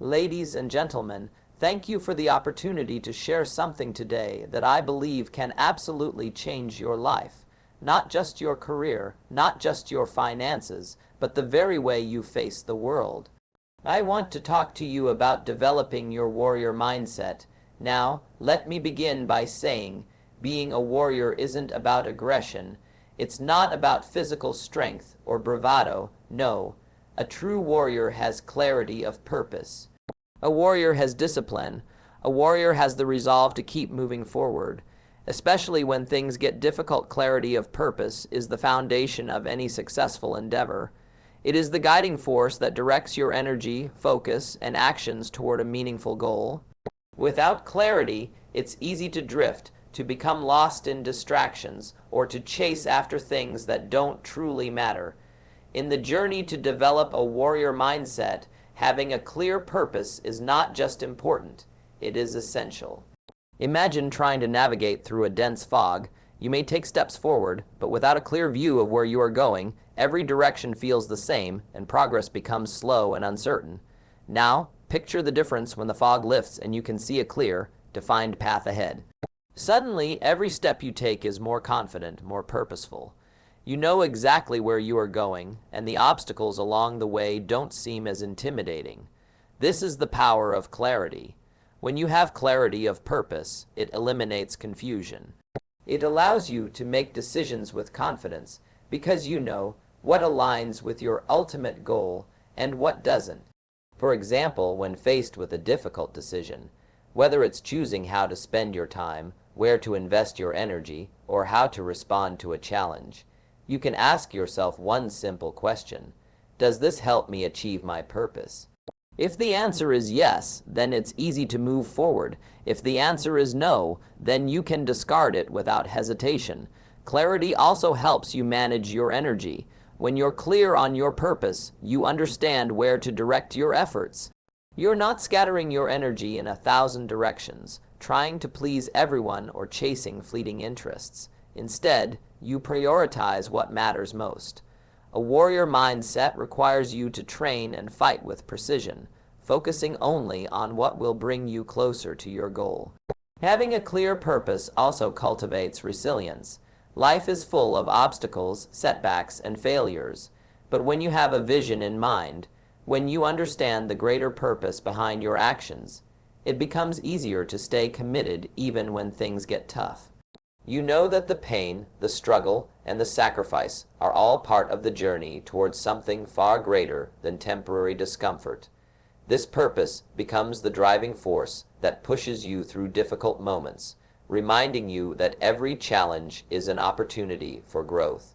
Ladies and gentlemen, thank you for the opportunity to share something today that I believe can absolutely change your life. Not just your career, not just your finances, but the very way you face the world. I want to talk to you about developing your warrior mindset. Now, let me begin by saying, being a warrior isn't about aggression. It's not about physical strength or bravado, no. A true warrior has clarity of purpose. A warrior has discipline. A warrior has the resolve to keep moving forward. Especially when things get difficult, clarity of purpose is the foundation of any successful endeavor. It is the guiding force that directs your energy, focus, and actions toward a meaningful goal. Without clarity, it's easy to drift, to become lost in distractions, or to chase after things that don't truly matter. In the journey to develop a warrior mindset, having a clear purpose is not just important, it is essential. Imagine trying to navigate through a dense fog. You may take steps forward, but without a clear view of where you are going, every direction feels the same, and progress becomes slow and uncertain. Now, picture the difference when the fog lifts and you can see a clear, defined path ahead. Suddenly, every step you take is more confident, more purposeful. You know exactly where you are going, and the obstacles along the way don't seem as intimidating. This is the power of clarity. When you have clarity of purpose, it eliminates confusion. It allows you to make decisions with confidence because you know what aligns with your ultimate goal and what doesn't. For example, when faced with a difficult decision, whether it's choosing how to spend your time, where to invest your energy, or how to respond to a challenge, you can ask yourself one simple question: does this help me achieve my purpose? If the answer is yes, then it's easy to move forward. If the answer is no, then you can discard it without hesitation. Clarity also helps you manage your energy. When you're clear on your purpose, you understand where to direct your efforts. You're not scattering your energy in 1,000 directions, trying to please everyone or chasing fleeting interests. Instead, you prioritize what matters most. A warrior mindset requires you to train and fight with precision, focusing only on what will bring you closer to your goal. Having a clear purpose also cultivates resilience. Life is full of obstacles, setbacks, and failures. But when you have a vision in mind, when you understand the greater purpose behind your actions, it becomes easier to stay committed even when things get tough. You know that the pain, the struggle, and the sacrifice are all part of the journey towards something far greater than temporary discomfort. This purpose becomes the driving force that pushes you through difficult moments, reminding you that every challenge is an opportunity for growth.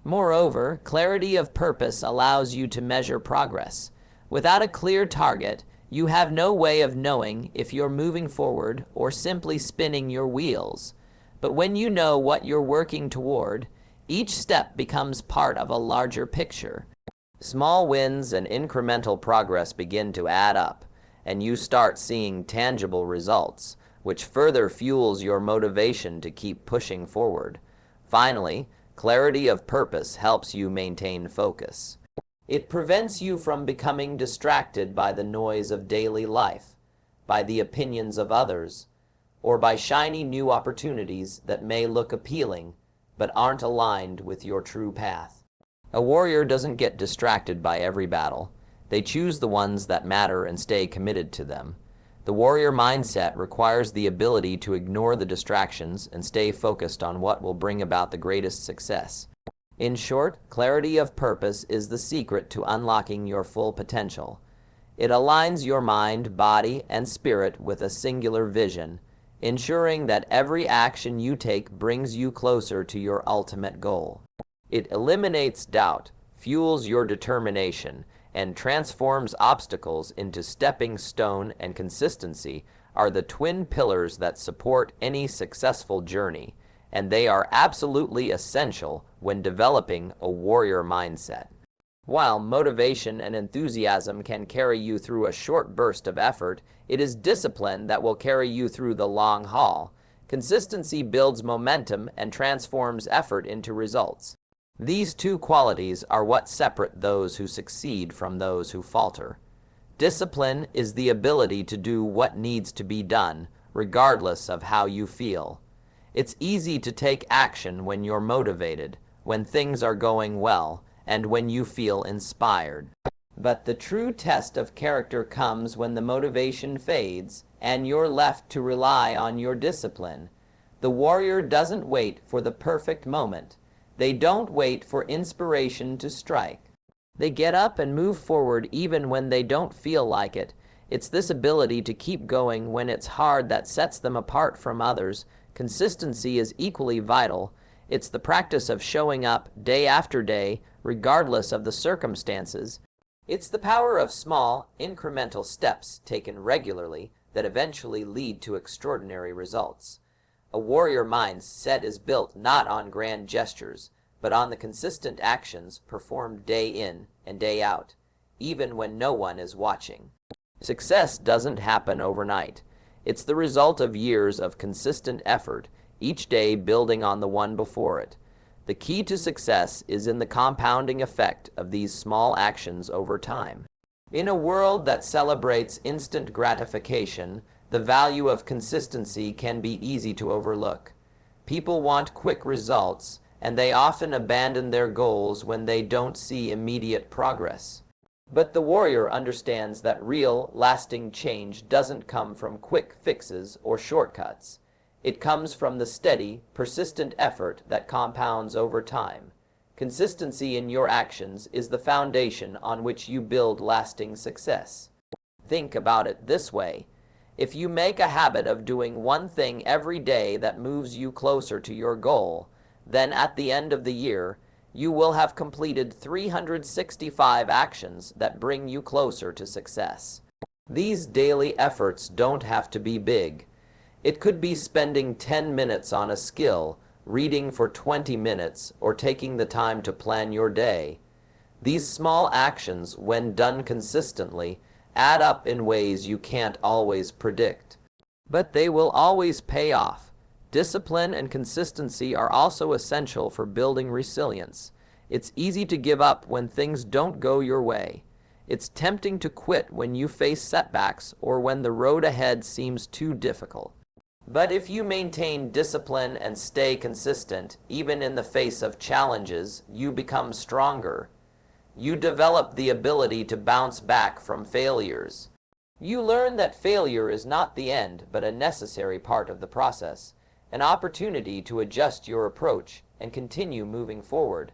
Moreover, clarity of purpose allows you to measure progress. Without a clear target, you have no way of knowing if you're moving forward or simply spinning your wheels. But when you know what you're working toward, each step becomes part of a larger picture. Small wins and incremental progress begin to add up, and you start seeing tangible results, which further fuels your motivation to keep pushing forward. Finally, clarity of purpose helps you maintain focus. It prevents you from becoming distracted by the noise of daily life, by the opinions of others, or by shiny new opportunities that may look appealing but aren't aligned with your true path. A warrior doesn't get distracted by every battle. They choose the ones that matter and stay committed to them. The warrior mindset requires the ability to ignore the distractions and stay focused on what will bring about the greatest success. In short, clarity of purpose is the secret to unlocking your full potential. It aligns your mind, body, and spirit with a singular vision, ensuring that every action you take brings you closer to your ultimate goal. It eliminates doubt, fuels your determination, and transforms obstacles into stepping stone, and consistency are the twin pillars that support any successful journey, and they are absolutely essential when developing a warrior mindset. While motivation and enthusiasm can carry you through a short burst of effort, it is discipline that will carry you through the long haul. Consistency builds momentum and transforms effort into results. These two qualities are what separate those who succeed from those who falter. Discipline is the ability to do what needs to be done, regardless of how you feel. It's easy to take action when you're motivated, when things are going well, and when you feel inspired. But the true test of character comes when the motivation fades and you're left to rely on your discipline. The warrior doesn't wait for the perfect moment. They don't wait for inspiration to strike. They get up and move forward even when they don't feel like it. It's this ability to keep going when it's hard that sets them apart from others. Consistency is equally vital. It's the practice of showing up day after day, regardless of the circumstances. It's the power of small, incremental steps taken regularly that eventually lead to extraordinary results. A warrior mindset is built not on grand gestures, but on the consistent actions performed day in and day out, even when no one is watching. Success doesn't happen overnight. It's the result of years of consistent effort, each day building on the one before it. The key to success is in the compounding effect of these small actions over time. In a world that celebrates instant gratification, the value of consistency can be easy to overlook. People want quick results, and they often abandon their goals when they don't see immediate progress. But the warrior understands that real, lasting change doesn't come from quick fixes or shortcuts. It comes from the steady, persistent effort that compounds over time. Consistency in your actions is the foundation on which you build lasting success. Think about it this way. If you make a habit of doing one thing every day that moves you closer to your goal, then at the end of the year, you will have completed 365 actions that bring you closer to success. These daily efforts don't have to be big. It could be spending 10 minutes on a skill, reading for 20 minutes, or taking the time to plan your day. These small actions, when done consistently, add up in ways you can't always predict. But they will always pay off. Discipline and consistency are also essential for building resilience. It's easy to give up when things don't go your way. It's tempting to quit when you face setbacks or when the road ahead seems too difficult. But if you maintain discipline and stay consistent, even in the face of challenges, you become stronger. You develop the ability to bounce back from failures. You learn that failure is not the end, but a necessary part of the process, an opportunity to adjust your approach and continue moving forward.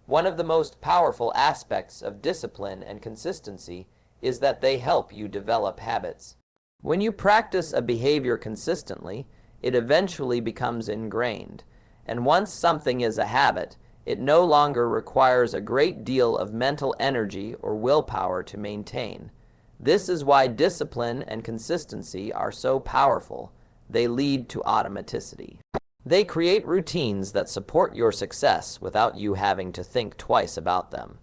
One of the most powerful aspects of discipline and consistency is that they help you develop habits. When you practice a behavior consistently, it eventually becomes ingrained. And once something is a habit, it no longer requires a great deal of mental energy or willpower to maintain. This is why discipline and consistency are so powerful. They lead to automaticity. They create routines that support your success without you having to think twice about them.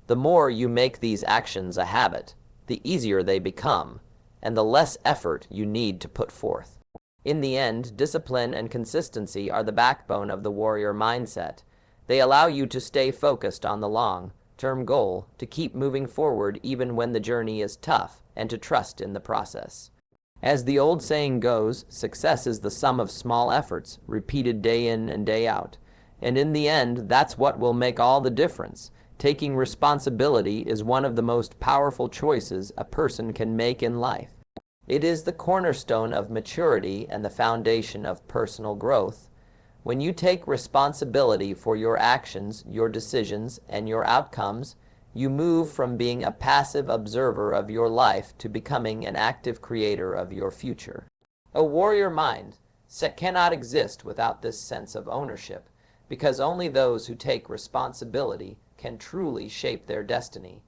The more you make these actions a habit, the easier they become, and the less effort you need to put forth. In the end, discipline and consistency are the backbone of the warrior mindset. They allow you to stay focused on the long-term goal, to keep moving forward even when the journey is tough, and to trust in the process. As the old saying goes, success is the sum of small efforts, repeated day in and day out. And in the end, that's what will make all the difference. Taking responsibility is one of the most powerful choices a person can make in life. It is the cornerstone of maturity and the foundation of personal growth. When you take responsibility for your actions, your decisions, and your outcomes, you move from being a passive observer of your life to becoming an active creator of your future. A warrior mind cannot exist without this sense of ownership, because only those who take responsibility can truly shape their destiny.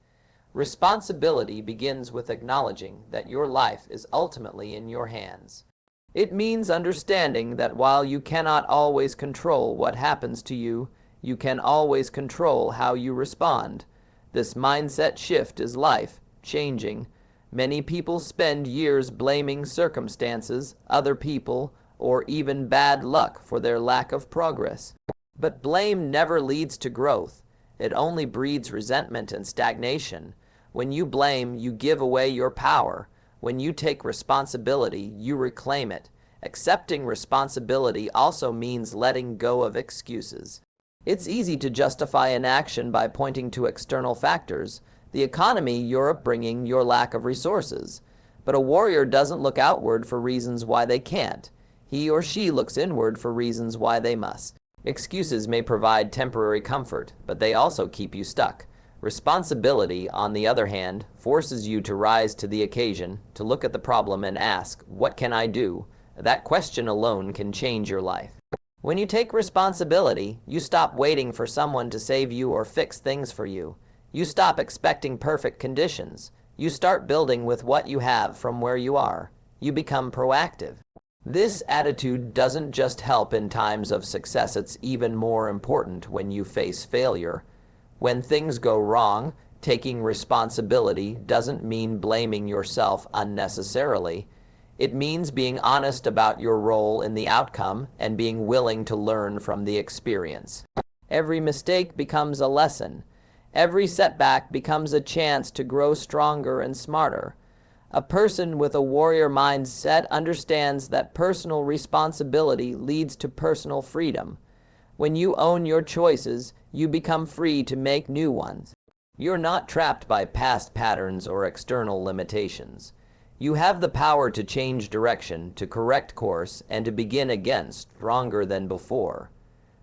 Responsibility begins with acknowledging that your life is ultimately in your hands. It means understanding that while you cannot always control what happens to you, you can always control how you respond. This mindset shift is life-changing. Many people spend years blaming circumstances, other people, or even bad luck for their lack of progress. But blame never leads to growth. It only breeds resentment and stagnation. When you blame, you give away your power. When you take responsibility, you reclaim it. Accepting responsibility also means letting go of excuses. It's easy to justify inaction by pointing to external factors, the economy, your upbringing, your lack of resources. But a warrior doesn't look outward for reasons why they can't. He or she looks inward for reasons why they must. Excuses may provide temporary comfort, but they also keep you stuck. Responsibility, on the other hand, forces you to rise to the occasion, to look at the problem and ask, "What can I do?" That question alone can change your life. When you take responsibility, you stop waiting for someone to save you or fix things for you. You stop expecting perfect conditions. You start building with what you have from where you are. You become proactive. This attitude doesn't just help in times of success, it's even more important when you face failure. When things go wrong, taking responsibility doesn't mean blaming yourself unnecessarily. It means being honest about your role in the outcome and being willing to learn from the experience. Every mistake becomes a lesson. Every setback becomes a chance to grow stronger and smarter. A person with a warrior mindset understands that personal responsibility leads to personal freedom. When you own your choices, you become free to make new ones. You're not trapped by past patterns or external limitations. You have the power to change direction, to correct course, and to begin again stronger than before.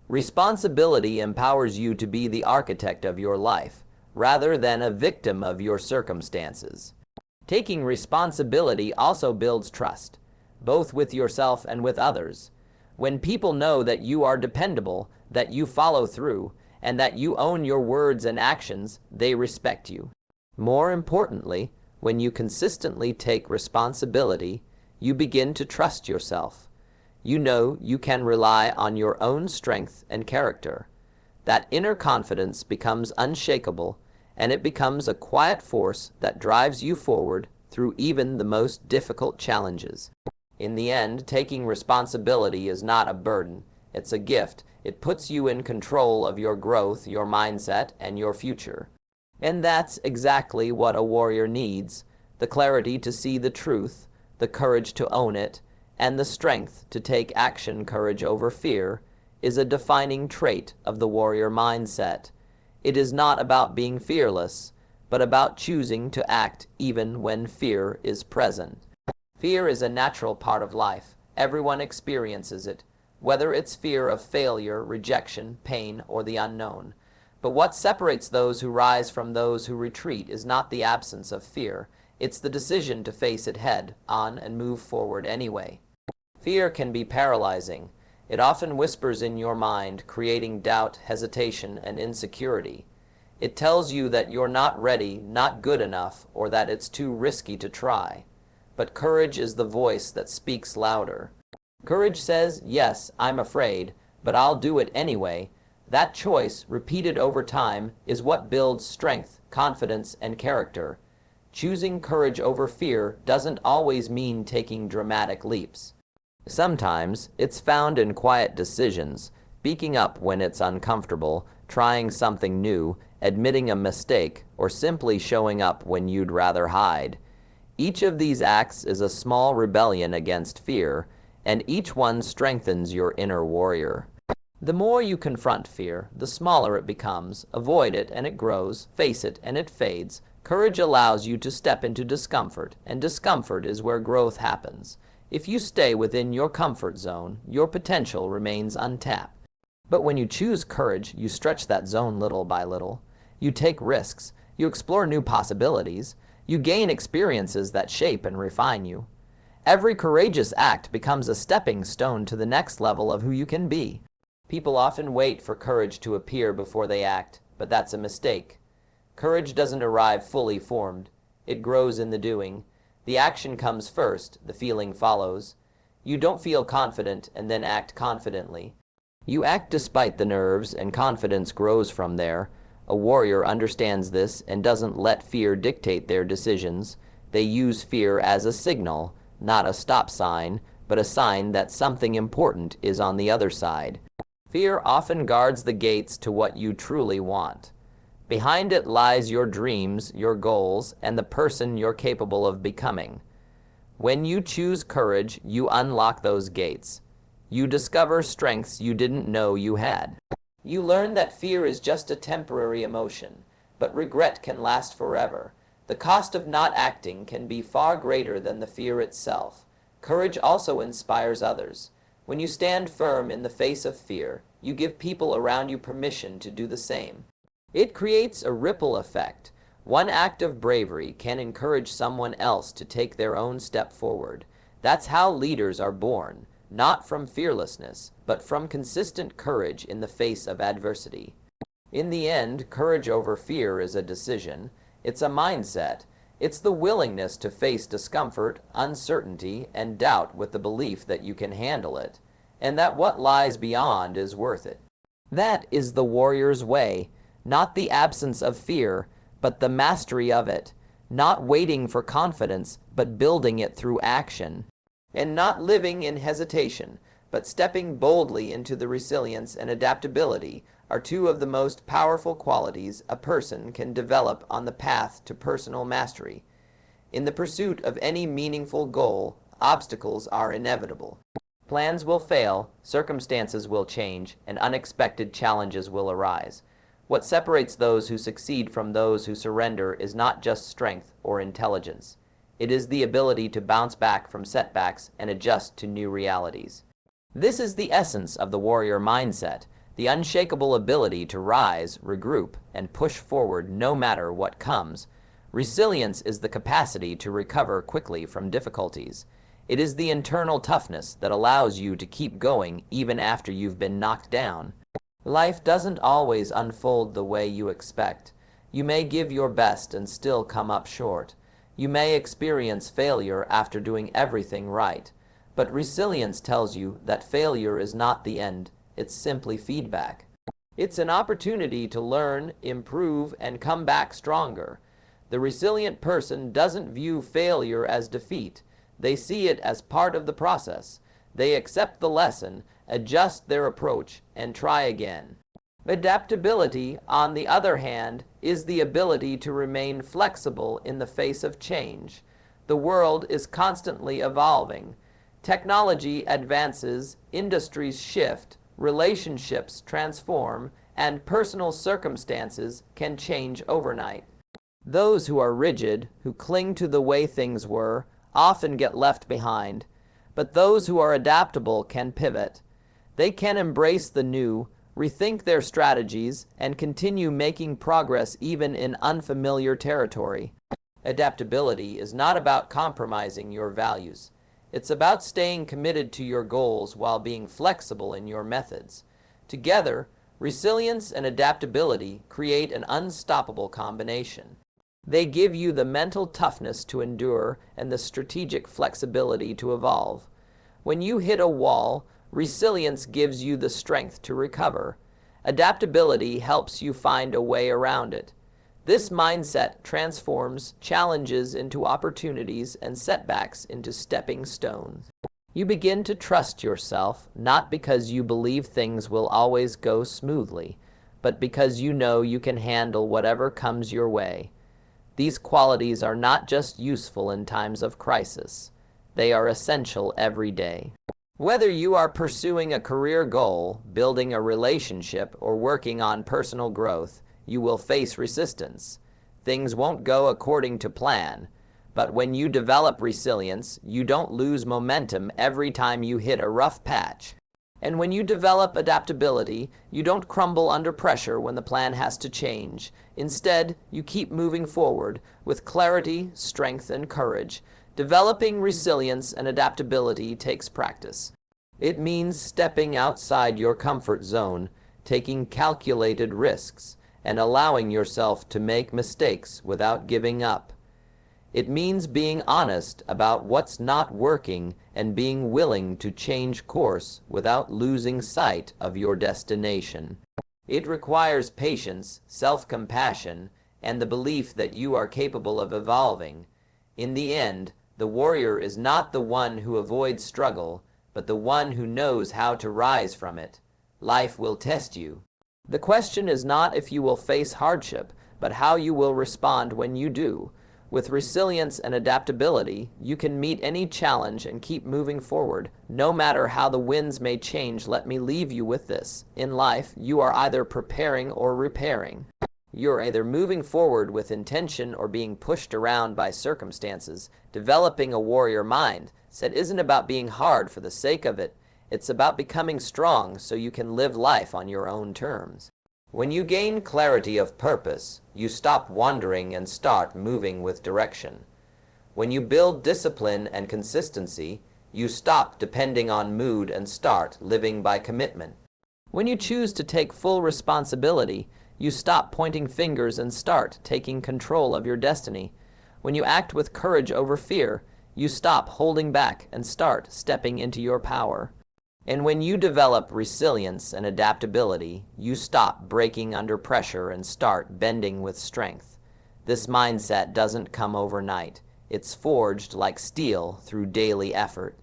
Responsibility empowers you to be the architect of your life, rather than a victim of your circumstances. Taking responsibility also builds trust, both with yourself and with others. When people know that you are dependable, that you follow through, and that you own your words and actions, they respect you. More importantly, when you consistently take responsibility, you begin to trust yourself. You know you can rely on your own strength and character. That inner confidence becomes unshakable, and it becomes a quiet force that drives you forward through even the most difficult challenges. In the end, taking responsibility is not a burden. It's a gift. It puts you in control of your growth, your mindset, and your future. And that's exactly what a warrior needs: the clarity to see the truth, the courage to own it, and the strength to take action. Courage over fear is a defining trait of the warrior mindset. It is not about being fearless, but about choosing to act even when fear is present. Fear is a natural part of life. Everyone experiences it, whether it's fear of failure, rejection, pain, or the unknown. But what separates those who rise from those who retreat is not the absence of fear. It's the decision to face it head on and move forward anyway. Fear can be paralyzing. It often whispers in your mind, creating doubt, hesitation, and insecurity. It tells you that you're not ready, not good enough, or that it's too risky to try. But courage is the voice that speaks louder. Courage says, "Yes, I'm afraid, but I'll do it anyway." That choice, repeated over time, is what builds strength, confidence, and character. Choosing courage over fear doesn't always mean taking dramatic leaps. Sometimes it's found in quiet decisions, speaking up when it's uncomfortable, trying something new, admitting a mistake, or simply showing up when you'd rather hide. Each of these acts is a small rebellion against fear, and each one strengthens your inner warrior. The more you confront fear, the smaller it becomes. Avoid it and it grows. Face it and it fades. Courage allows you to step into discomfort, and discomfort is where growth happens. If you stay within your comfort zone, your potential remains untapped. But when you choose courage, you stretch that zone little by little. You take risks. You explore new possibilities. You gain experiences that shape and refine you. Every courageous act becomes a stepping stone to the next level of who you can be. People often wait for courage to appear before they act, but that's a mistake. Courage doesn't arrive fully formed. It grows in the doing. The action comes first, the feeling follows. You don't feel confident and then act confidently. You act despite the nerves, and confidence grows from there. A warrior understands this and doesn't let fear dictate their decisions. They use fear as a signal, not a stop sign, but a sign that something important is on the other side. Fear often guards the gates to what you truly want. Behind it lies your dreams, your goals, and the person you're capable of becoming. When you choose courage, you unlock those gates. You discover strengths you didn't know you had. You learn that fear is just a temporary emotion, but regret can last forever. The cost of not acting can be far greater than the fear itself. Courage also inspires others. When you stand firm in the face of fear, you give people around you permission to do the same. It creates a ripple effect. One act of bravery can encourage someone else to take their own step forward. That's how leaders are born, not from fearlessness, but from consistent courage in the face of adversity. In the end, courage over fear is a decision. It's a mindset. It's the willingness to face discomfort, uncertainty, and doubt with the belief that you can handle it, and that what lies beyond is worth it. That is the warrior's way, not the absence of fear, but the mastery of it, not waiting for confidence, but building it through action, and not living in hesitation, but stepping boldly into the resilience and adaptability are two of the most powerful qualities a person can develop on the path to personal mastery. In the pursuit of any meaningful goal, obstacles are inevitable. Plans will fail, circumstances will change, and unexpected challenges will arise. What separates those who succeed from those who surrender is not just strength or intelligence. It is the ability to bounce back from setbacks and adjust to new realities. This is the essence of the warrior mindset, the unshakable ability to rise, regroup, and push forward no matter what comes. Resilience is the capacity to recover quickly from difficulties. It is the internal toughness that allows you to keep going even after you've been knocked down. Life doesn't always unfold the way you expect. You may give your best and still come up short. You may experience failure after doing everything right. But resilience tells you that failure is not the end. It's simply feedback. It's an opportunity to learn, improve, and come back stronger. The resilient person doesn't view failure as defeat. They see it as part of the process. They accept the lesson, adjust their approach, and try again. Adaptability, on the other hand, is the ability to remain flexible in the face of change. The world is constantly evolving. Technology advances, industries shift, relationships transform, and personal circumstances can change overnight. Those who are rigid, who cling to the way things were, often get left behind. But those who are adaptable can pivot. They can embrace the new, rethink their strategies, and continue making progress even in unfamiliar territory. Adaptability is not about compromising your values. It's about staying committed to your goals while being flexible in your methods. Together, resilience and adaptability create an unstoppable combination. They give you the mental toughness to endure and the strategic flexibility to evolve. When you hit a wall, resilience gives you the strength to recover. Adaptability helps you find a way around it. This mindset transforms challenges into opportunities and setbacks into stepping stones. You begin to trust yourself, not because you believe things will always go smoothly, but because you know you can handle whatever comes your way. These qualities are not just useful in times of crisis. They are essential every day. Whether you are pursuing a career goal, building a relationship, or working on personal growth, you will face resistance. Things won't go according to plan. But when you develop resilience, you don't lose momentum every time you hit a rough patch. And when you develop adaptability, you don't crumble under pressure when the plan has to change. Instead, you keep moving forward with clarity, strength, and courage. Developing resilience and adaptability takes practice. It means stepping outside your comfort zone, taking calculated risks, and allowing yourself to make mistakes without giving up. It means being honest about what's not working and being willing to change course without losing sight of your destination. It requires patience, self-compassion, and the belief that you are capable of evolving. In the end, the warrior is not the one who avoids struggle, but the one who knows how to rise from it. Life will test you. The question is not if you will face hardship, but how you will respond when you do. With resilience and adaptability, you can meet any challenge and keep moving forward. No matter how the winds may change, let me leave you with this. In life, you are either preparing or repairing. You're either moving forward with intention or being pushed around by circumstances. Developing a warrior mindset isn't about being hard for the sake of it. It's about becoming strong so you can live life on your own terms. When you gain clarity of purpose, you stop wandering and start moving with direction. When you build discipline and consistency, you stop depending on mood and start living by commitment. When you choose to take full responsibility, you stop pointing fingers and start taking control of your destiny. When you act with courage over fear, you stop holding back and start stepping into your power. And when you develop resilience and adaptability, you stop breaking under pressure and start bending with strength. This mindset doesn't come overnight. It's forged like steel through daily effort.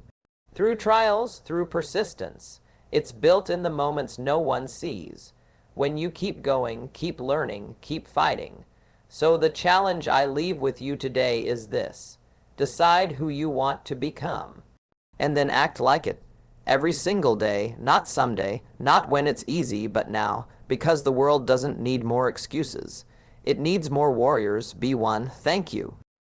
Through trials, through persistence. It's built in the moments no one sees. When you keep going, keep learning, keep fighting. So the challenge I leave with you today is this. Decide who you want to become, and then act like it. Every single day, not someday, not when it's easy, but now, because the world doesn't need more excuses. It needs more warriors. Be one. Thank you.